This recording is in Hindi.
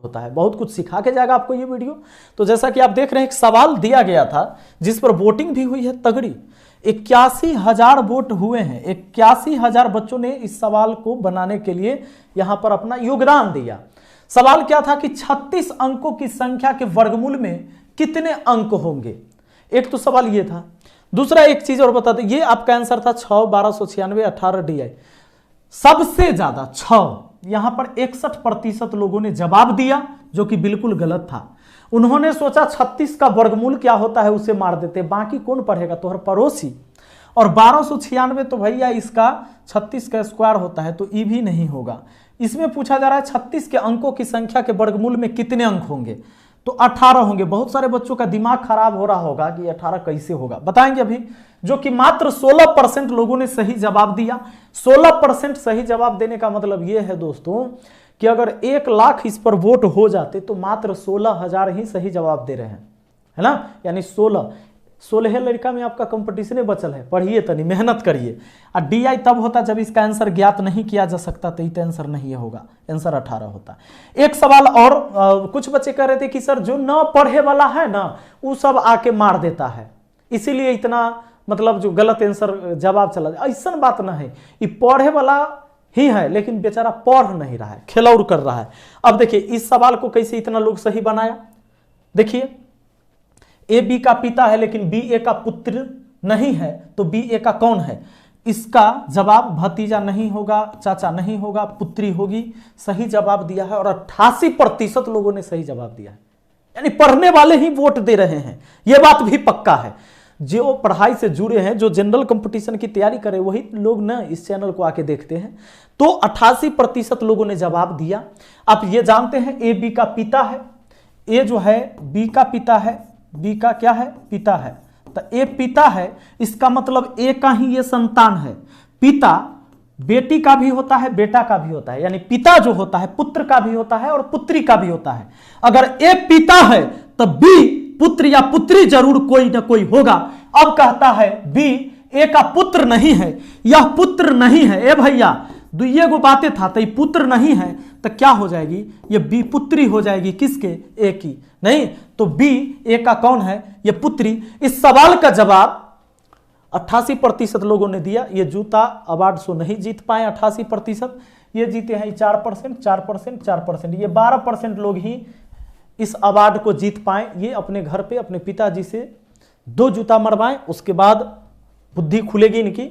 होता है, बहुत कुछ सिखा के जाएगा आपको ये वीडियो। तो जैसा कि आप देख रहे हैं, एक सवाल दिया गया था जिस पर वोटिंग भी हुई है तगड़ी। 81,000 वोट हुए हैं। 81,000 बच्चों ने इस सवाल को बनाने के लिए यहां पर अपना योगदान दिया। सवाल क्या था कि 36 अंकों की संख्या के वर्गमूल में कितने अंक होंगे। एक तो सवाल ये था। दूसरा एक चीज और बता दें, ये आपका आंसर था 6, 1296, 18 DI। सबसे ज्यादा 6, यहां पर 61% लोगों ने जवाब दिया, जो कि बिल्कुल गलत था। उन्होंने सोचा 36 का वर्गमूल क्या होता है उसे मार देते, बाकी कौन पढ़ेगा, तो हर पड़ोसी। और 1296 तो भैया इसका 36 का स्क्वायर होता है, तो ई भी नहीं होगा। इसमें पूछा जा रहा है 36 के अंकों की संख्या के वर्गमूल में कितने अंक होंगे, तो 18 होंगे। बहुत सारे बच्चों का दिमाग खराब हो रहा होगा कि 18 कैसे होगा, बताएंगे अभी। जो कि मात्र 16% लोगों ने सही जवाब दिया। 16% सही जवाब देने का मतलब यह है दोस्तों कि अगर 1 लाख इस पर वोट हो जाते तो मात्र 16,000 ही सही जवाब दे रहे हैं, है ना। यानी 16 लड़का में आपका कंपटीशन बचल है। पढ़िए तनी, मेहनत करिए। और DI तब होता जब इसका आंसर ज्ञात नहीं किया जा सकता, तो ये आंसर नहीं होगा, आंसर 18 होता। एक सवाल और, कुछ बच्चे कह रहे थे कि सर जो न पढ़े वाला है ना वो सब आके मार देता है, इसीलिए इतना मतलब जो गलत आंसर जवाब चला जाए। ऐसा बात ना है, ये पढ़े वाला ही है लेकिन बेचारा पढ़ नहीं रहा है, खेलौड़ कर रहा है। अब देखिए इस सवाल को कैसे इतना लोग सही बनाया। देखिए ए बी का पिता है लेकिन बी ए का पुत्र नहीं है, तो बी ए का कौन है। इसका जवाब भतीजा नहीं होगा, चाचा नहीं होगा, पुत्री होगी। सही जवाब दिया है और 88% लोगों ने सही जवाब दिया है। यानी पढ़ने वाले ही वोट दे रहे हैं, यह बात भी पक्का है। जो पढ़ाई से जुड़े हैं, जो जनरल कंपटीशन की तैयारी करे, वही लोग ना इस चैनल को आके देखते हैं। तो 88% लोगों ने जवाब दिया। आप ये जानते हैं ए बी का पिता है, ए जो है बी का पिता है, बी का क्या है, पिता है। तो ए पिता है, इसका मतलब ए का ही ये संतान है। पिता बेटी का भी होता है, बेटा का भी होता है। यानी पिता जो होता है पुत्र का भी होता है और पुत्री का भी होता है। अगर ए पिता है तो बी पुत्र या पुत्री जरूर कोई ना कोई होगा। अब कहता है बी ए का पुत्र नहीं है, यह पुत्र नहीं है। ए भैया दुइये गो बातें था, तो ये पुत्र नहीं है तो क्या हो जाएगी, ये बी पुत्री हो जाएगी। किसके, ए की। नहीं तो बी ए का कौन है, ये पुत्री। इस सवाल का जवाब 88% लोगों ने दिया। ये जूता अवार्ड शो नहीं जीत पाए 88%, ये जीते हैं 4%, 4%, 4%। ये 12% लोग ही इस अवार्ड को जीत पाए। ये अपने घर पे अपने पिताजी से 2 जूता मरवाएं, उसके बाद बुद्धि खुलेगी इनकी।